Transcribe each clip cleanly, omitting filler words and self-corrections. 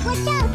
Watch out!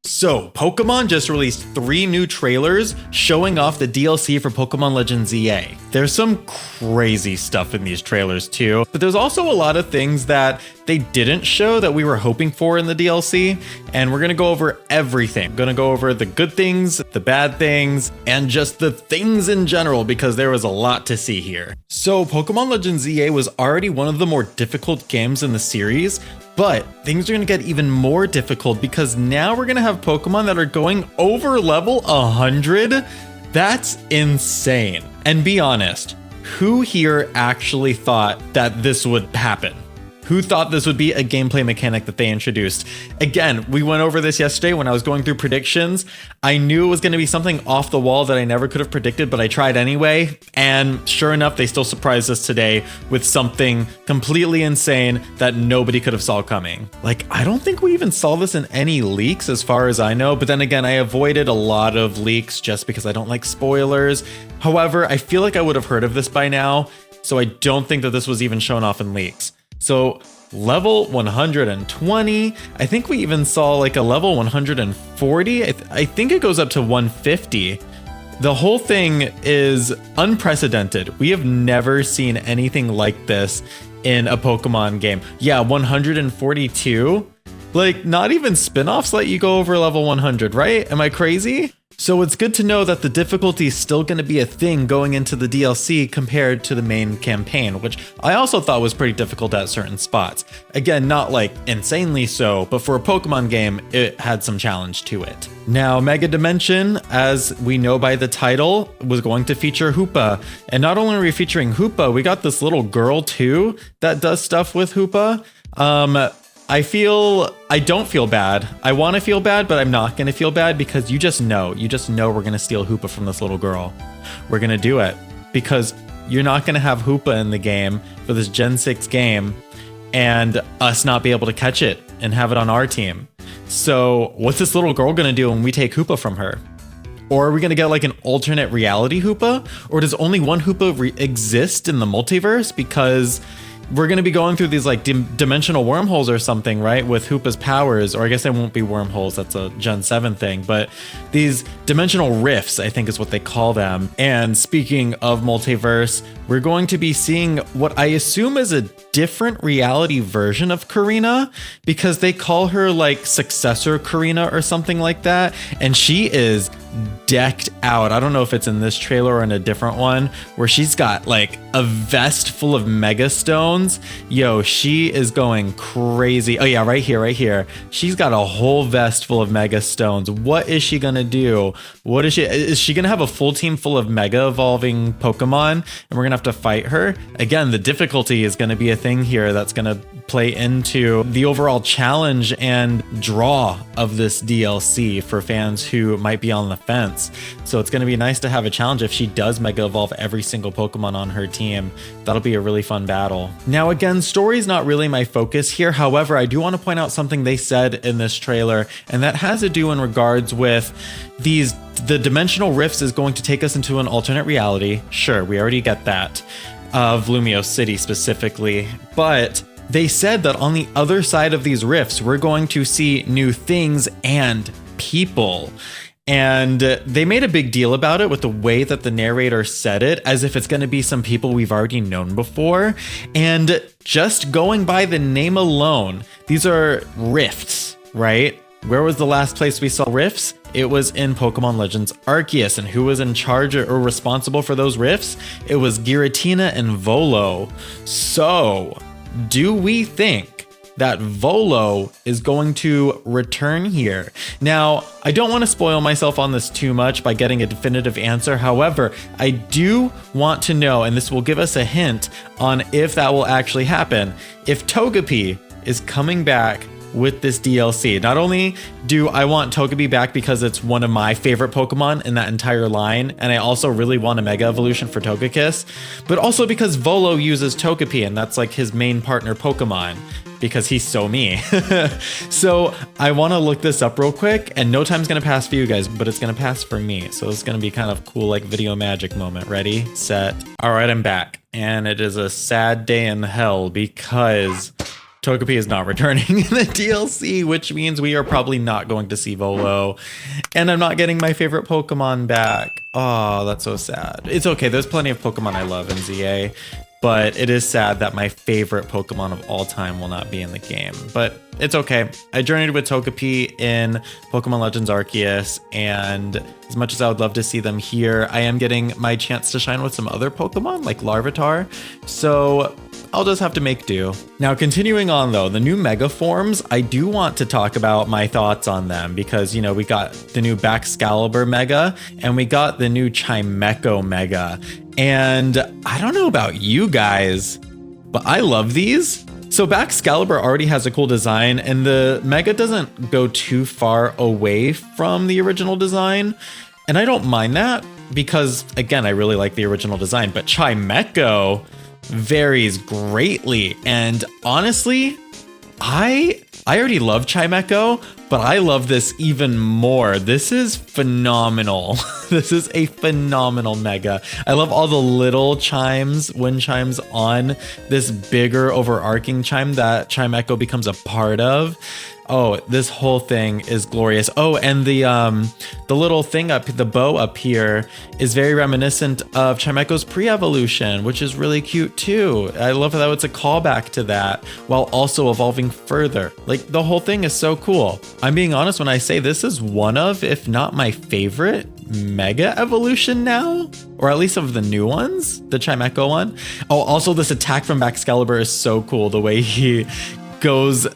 So, Pokemon just released 3 new trailers showing off the DLC for Pokemon Legends EA. There's some crazy stuff in these trailers too, but there's also a lot of things that they didn't show that we were hoping for in the DLC, and we're gonna go over everything. We're gonna go over the good things, the bad things, and just the things in general because there was a lot to see here. So, Pokemon Legends EA was already one of the more difficult games in the series, but things are going to get even more difficult because now we're going to have Pokemon that are going over level 100. That's insane. And be honest, who here actually thought that this would happen? Who thought this would be a gameplay mechanic that they introduced? Again, we went over this yesterday when I was going through predictions. I knew it was going to be something off the wall that I never could have predicted, but I tried anyway. And sure enough, they still surprised us today with something completely insane that nobody could have saw coming. Like, I don't think we even saw this in any leaks as far as I know. But then again, I avoided a lot of leaks just because I don't like spoilers. However, I feel like I would have heard of this by now. So I don't think that this was even shown off in leaks. So level 120, I think we even saw like a level 140. I think it goes up to 150. The whole thing is unprecedented. We have never seen anything like this in a Pokemon game. Yeah, 142. Like, not even spin-offs let you go over level 100, right? Am I crazy? So it's good to know that the difficulty is still going to be a thing going into the DLC compared to the main campaign, which I also thought was pretty difficult at certain spots. Again, not like insanely so, but for a Pokemon game, it had some challenge to it. Now, Mega Dimension, as we know by the title, was going to feature Hoopa. And not only are we featuring Hoopa, we got this little girl too that does stuff with Hoopa. I don't feel bad. I want to feel bad, but I'm not going to feel bad because you just know we're going to steal Hoopa from this little girl. We're going to do it because you're not going to have Hoopa in the game for this Gen 6 game and us not be able to catch it and have it on our team. So what's this little girl going to do when we take Hoopa from her? Or are we going to get like an alternate reality Hoopa? Or does only one Hoopa exist in the multiverse? Because we're going to be going through these like dimensional wormholes or something, right? With Hoopa's powers, or I guess they won't be wormholes. That's a Gen 7 thing, but these dimensional rifts, I think is what they call them. And speaking of multiverse, we're going to be seeing what I assume is a different reality version of Karina because they call her like successor Karina or something like that. And she is decked out. I don't know if it's in this trailer or in a different one where she's got like a vest full of mega stones. Yo, she is going crazy. Oh yeah, right here. She's got a whole vest full of mega stones. What is she gonna do? Is she gonna have a full team full of mega evolving Pokemon and we're gonna have to fight her? Again, the difficulty is gonna be a thing here that's gonna play into the overall challenge and draw of this DLC for fans who might be on the fence. So it's going to be nice to have a challenge if she does mega evolve every single Pokemon on her team. That'll be a really fun battle. Now again, story's not really my focus here. However, I do want to point out something they said in this trailer, and that has to do in regards with the dimensional rifts is going to take us into an alternate reality. Sure, we already get that, of Lumio City specifically, but they said that on the other side of these rifts, we're going to see new things and people. And they made a big deal about it with the way that the narrator said it, as if it's going to be some people we've already known before. And just going by the name alone, these are rifts, right? Where was the last place we saw rifts? It was in Pokemon Legends Arceus. And who was in charge or responsible for those rifts? It was Giratina and Volo. So, do we think that Volo is going to return here? Now, I don't want to spoil myself on this too much by getting a definitive answer. However, I do want to know, and this will give us a hint on if that will actually happen, if Togepi is coming back with this DLC. Not only do I want Togepi back because it's one of my favorite Pokemon in that entire line, and I also really want a Mega Evolution for Togekiss, but also because Volo uses Togepi, and that's like his main partner Pokemon, because he's so me. So I want to look this up real quick, and no time's gonna pass for you guys, but it's gonna pass for me. So it's gonna be kind of cool, like video magic moment. Ready, set. All right, I'm back. And it is a sad day in hell because Togepi is not returning in the DLC, which means we are probably not going to see Volo. And I'm not getting my favorite Pokemon back. Oh, that's so sad. It's okay. There's plenty of Pokemon I love in ZA. But it is sad that my favorite Pokemon of all time will not be in the game. But it's okay. I journeyed with Togepi in Pokemon Legends Arceus, and as much as I would love to see them here, I am getting my chance to shine with some other Pokemon, like Larvitar. So I'll just have to make do. Now, continuing on though, the new Mega Forms, I do want to talk about my thoughts on them because, you know, we got the new Baxcalibur Mega and we got the new Chimecho Mega. And I don't know about you guys, but I love these. So Baxcalibur already has a cool design and the Mega doesn't go too far away from the original design. And I don't mind that because, again, I really like the original design, but Chimecho varies greatly. And honestly, I already love Chimecho, but I love this even more. This is phenomenal. This is a phenomenal Mega. I love all the little chimes, wind chimes on this bigger overarching chime that Chimecho becomes a part of. Oh, this whole thing is glorious. Oh, and the little thing up, the bow up here is very reminiscent of Chimecho's pre-evolution, which is really cute too. I love how it's a callback to that while also evolving further. Like the whole thing is so cool. I'm being honest when I say this is one of, if not my favorite Mega evolution now, or at least of the new ones, the Chimecho one. Oh, also this attack from Baxcalibur is so cool. The way he goes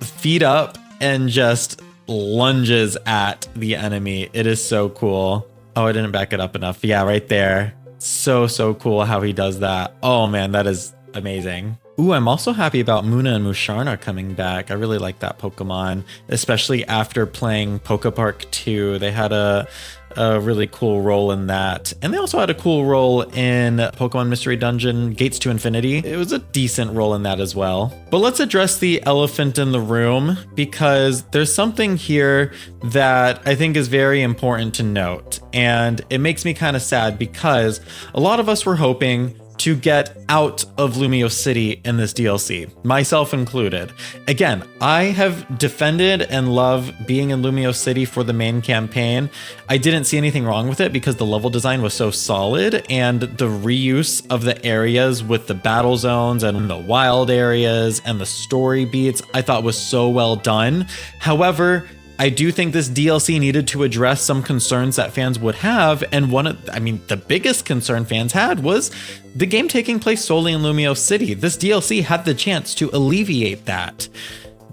feet up and just lunges at the enemy. It is so cool. Oh, I didn't back it up enough. Yeah, right there. So cool how he does that. Oh man, that is amazing. Ooh, I'm also happy about Muna and Musharna coming back. I really like that Pokemon, especially after playing Pokepark 2. They had a really cool role in that. And they also had a cool role in Pokemon Mystery Dungeon Gates to Infinity. It was a decent role in that as well. But let's address the elephant in the room because there's something here that I think is very important to note. And it makes me kind of sad because a lot of us were hoping to get out of Lumio City in this DLC, myself included. Again, I have defended and love being in Lumio City for the main campaign. I didn't see anything wrong with it because the level design was so solid and the reuse of the areas with the battle zones and the wild areas and the story beats I thought was so well done. However, I do think this DLC needed to address some concerns that fans would have, and the biggest concern fans had was the game taking place solely in Lumio City. This DLC had the chance to alleviate that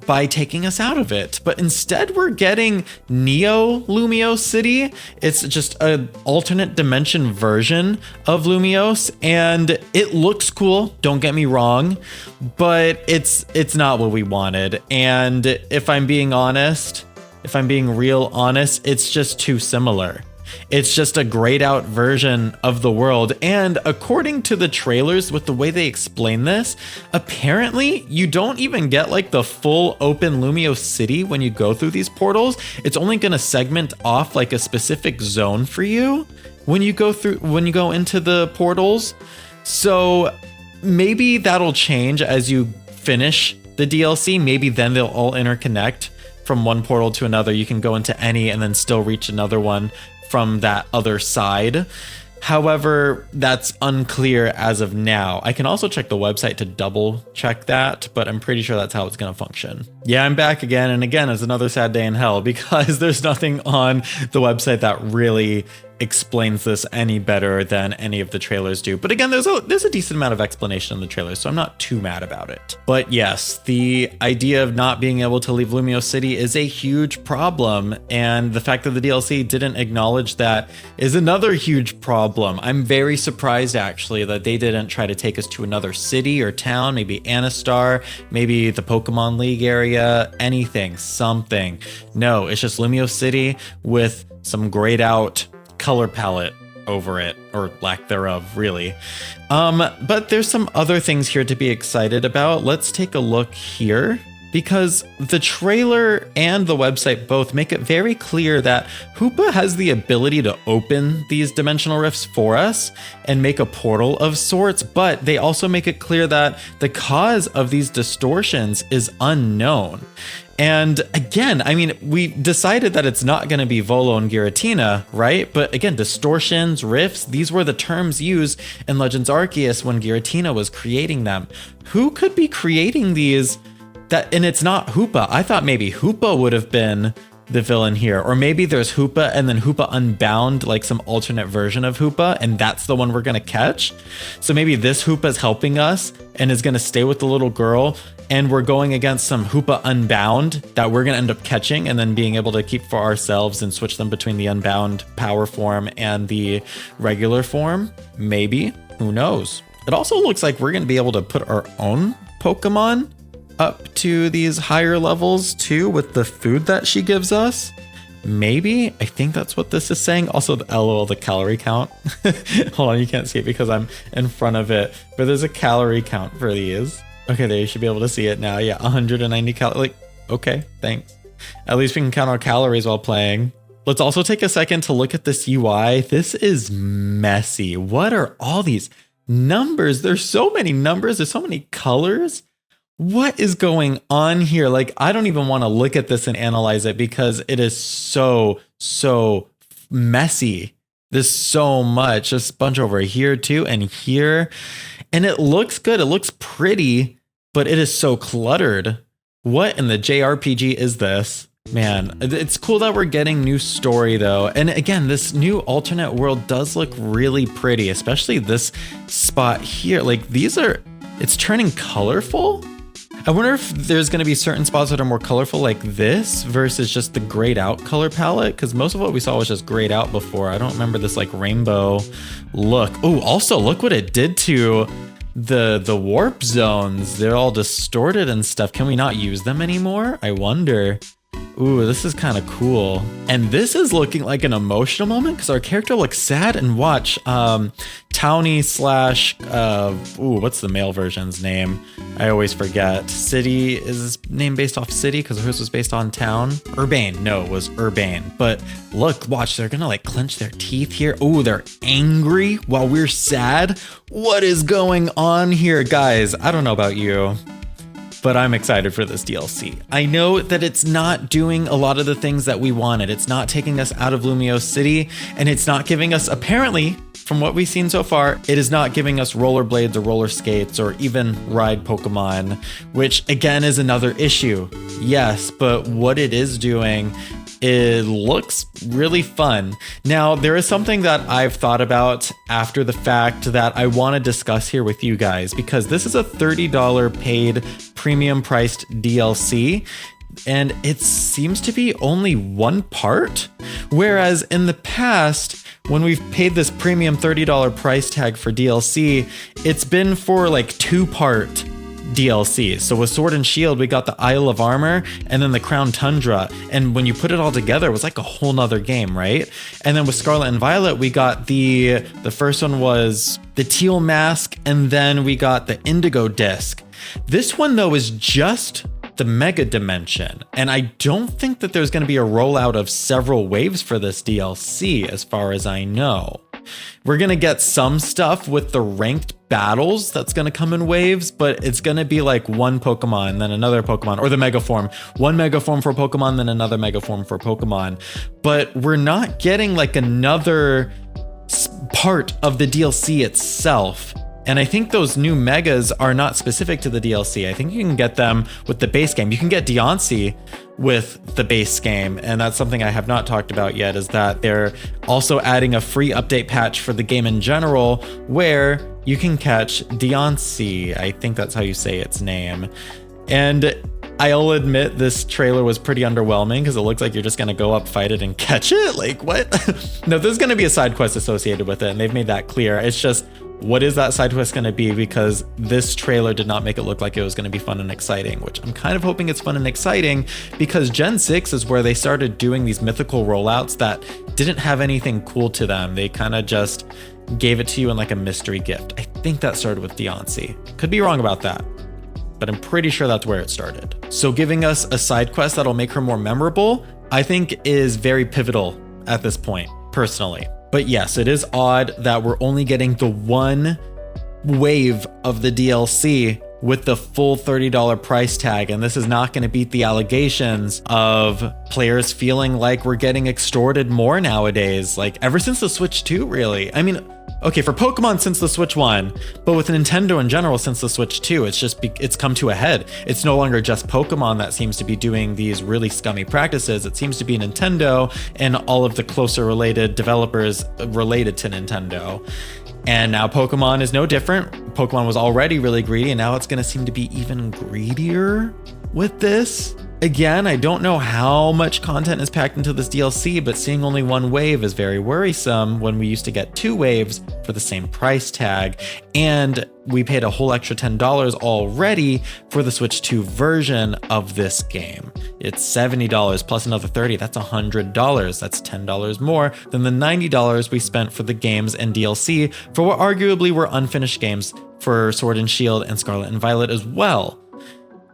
by taking us out of it, but instead we're getting Neo Lumio City. It's just an alternate dimension version of Lumios, and it looks cool, don't get me wrong, but it's not what we wanted. And if I'm being real honest, it's just too similar. It's just a grayed out version of the world. And according to the trailers, with the way they explain this, apparently you don't even get like the full open Lumio City when you go through these portals. It's only going to segment off like a specific zone for you when you go into the portals. So maybe that'll change as you finish the DLC. Maybe then they'll all interconnect from one portal to another. You can go into any and then still reach another one from that other side. However, that's unclear as of now. I can also check the website to double check that, but I'm pretty sure that's how it's going to function. Yeah, I'm back again. And again, it's another sad day in hell because there's nothing on the website that really explains this any better than any of the trailers do. But again, there's a decent amount of explanation in the trailers, so I'm not too mad about it. But yes, the idea of not being able to leave Lumio City is a huge problem, and the fact that the DLC didn't acknowledge that is another huge problem. I'm very surprised actually that they didn't try to take us to another city or town, maybe Anastar, maybe the Pokemon League area, anything, something. No, it's just Lumio City with some grayed out color palette over it, or lack thereof, really. But there's some other things here to be excited about. Let's take a look here. because the trailer and the website both make it very clear that Hoopa has the ability to open these dimensional rifts for us and make a portal of sorts, but they also make it clear that the cause of these distortions is unknown. And again, I mean, we decided that it's not going to be Volo and Giratina, right? But again, distortions, rifts, these were the terms used in Legends Arceus when Giratina was creating them. Who could be creating these? And it's not Hoopa. I thought maybe Hoopa would have been the villain here. Or maybe there's Hoopa and then Hoopa Unbound, like some alternate version of Hoopa, and that's the one we're going to catch. So maybe this Hoopa is helping us and is going to stay with the little girl, and we're going against some Hoopa Unbound that we're going to end up catching and then being able to keep for ourselves and switch them between the Unbound power form and the regular form. Maybe. Who knows? It also looks like we're going to be able to put our own Pokemon up to these higher levels too with the food that she gives us. Maybe. I think that's what this is saying. Also, the LOL, the calorie count. Hold on, you can't see it because I'm in front of it, but there's a calorie count for these. Okay, there, you should be able to see it now. Yeah, 190 calories. Like, okay, thanks. At least we can count our calories while playing. Let's also take a second to look at this UI. This is messy. What are all these numbers? There's so many numbers. There's so many colors. What is going on here? Like, I don't even want to look at this and analyze it because it is so messy. There's so much. Just a bunch over here too and here. And it looks good. It looks pretty, but it is so cluttered. What in the JRPG is this? Man, it's cool that we're getting new story though. And again, this new alternate world does look really pretty, especially this spot here. Like it's turning colorful. I wonder if there's going to be certain spots that are more colorful like this versus just the grayed out color palette, because most of what we saw was just grayed out before. I don't remember this like rainbow look. Oh, also look what it did to the warp zones. They're all distorted and stuff. Can we not use them anymore? I wonder. Ooh, this is kind of cool. And this is looking like an emotional moment because our character looks sad. And watch, Townie slash, what's the male version's name? I always forget. City, is his name based off City? Because hers was based on Town. Urbane, no, it was Urbane. But look, watch, they're gonna like clench their teeth here. Ooh, they're angry while we're sad. What is going on here, guys? I don't know about you, but I'm excited for this DLC. I know that it's not doing a lot of the things that we wanted. It's not taking us out of Lumiose City, and it's not giving us, apparently, from what we've seen so far, it is not giving us rollerblades or roller skates or even ride Pokemon, which again is another issue. Yes, but what it is doing, it looks really fun. Now, there is something that I've thought about after the fact that I want to discuss here with you guys, because this is a $30 paid premium priced DLC, and it seems to be only one part. Whereas in the past, when we've paid this premium $30 price tag for DLC, it's been for like 2-part DLC. So with Sword and Shield, we got the Isle of Armor and then the Crown Tundra. And when you put it all together, it was like a whole nother game, right? And then with Scarlet and Violet, we got the first one was the Teal Mask, and then we got the Indigo Disc. This one though is just the Mega Dimension. And I don't think that there's going to be a rollout of several waves for this DLC, as far as I know. We're going to get some stuff with the ranked battles that's going to come in waves, but it's going to be like one Pokemon, then another Pokemon, or the Mega Form. One Mega Form for Pokemon, then another Mega Form for Pokemon. But we're not getting like another part of the DLC itself. And I think those new Megas are not specific to the DLC. I think you can get them with the base game. You can get Deontay with the base game. And that's something I have not talked about yet, is that they're also adding a free update patch for the game in general where you can catch Deontay. I think that's how you say its name. And I'll admit this trailer was pretty underwhelming because it looks like you're just going to go up, fight it, and catch it. Like, what? No, there's going to be a side quest associated with it, and they've made that clear. It's just, what is that side quest going to be? Because this trailer did not make it look like it was going to be fun and exciting, which I'm kind of hoping it's fun and exciting, because Gen 6 is where they started doing these mythical rollouts that didn't have anything cool to them. They kind of just gave it to you in like a mystery gift. I think that started with Deontay. Could be wrong about that. but I'm pretty sure that's where it started. So giving us a side quest that'll make her more memorable, I think is very pivotal at this point, personally. But yes, it is odd that we're only getting the one wave of the DLC with the full $30 price tag. And this is not going to beat the allegations of players feeling like we're getting extorted more nowadays. Like ever since the Switch 2, really. I mean, okay, for Pokemon since the Switch 1, but with Nintendo in general since the Switch 2, it's come to a head. It's no longer just Pokemon that seems to be doing these really scummy practices. It seems to be Nintendo and all of the closer related developers related to Nintendo. And now Pokemon is no different. Pokemon was already really greedy, and now it's going to seem to be even greedier with this. Again, I don't know how much content is packed into this DLC, but seeing only one wave is very worrisome when we used to get 2 waves for the same price tag. And we paid a whole extra $10 already for the Switch 2 version of this game. It's $70 plus another $30. That's $100. That's $10 more than the $90 we spent for the games and DLC for what arguably were unfinished games for Sword and Shield and Scarlet and Violet as well.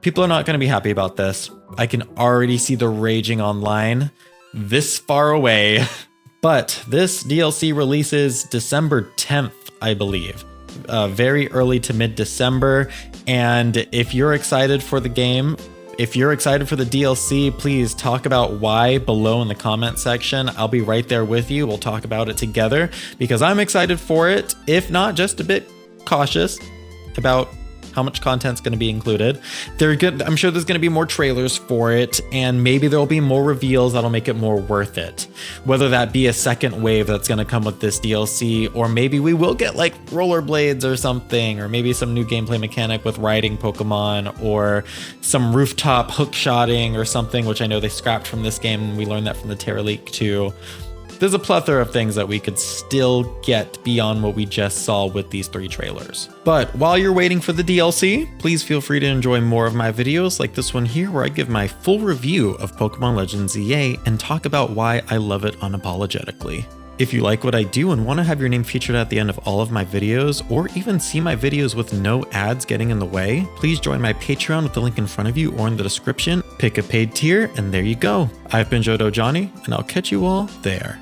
People are not going to be happy about this. I can already see the raging online this far away. But this DLC releases December 10th, I believe. Very early to mid-December. And if you're excited for the game, if you're excited for the DLC, please talk about why below in the comment section. I'll be right there with you. We'll talk about it together because I'm excited for it, if not just a bit cautious about how much content's going to be included. I'm sure there's going to be more trailers for it, and maybe there'll be more reveals that'll make it more worth it. Whether that be a second wave that's going to come with this DLC, or maybe we will get like rollerblades or something, or maybe some new gameplay mechanic with riding Pokemon, or some rooftop hookshotting or something, which I know they scrapped from this game, and we learned that from the Terra leak too. There's a plethora of things that we could still get beyond what we just saw with these 3 trailers. But while you're waiting for the DLC, please feel free to enjoy more of my videos like this one here, where I give my full review of Pokemon Legends EA and talk about why I love it unapologetically. If you like what I do and want to have your name featured at the end of all of my videos, or even see my videos with no ads getting in the way, please join my Patreon with the link in front of you or in the description. Pick a paid tier, and there you go. I've been johtojonny, and I'll catch you all there.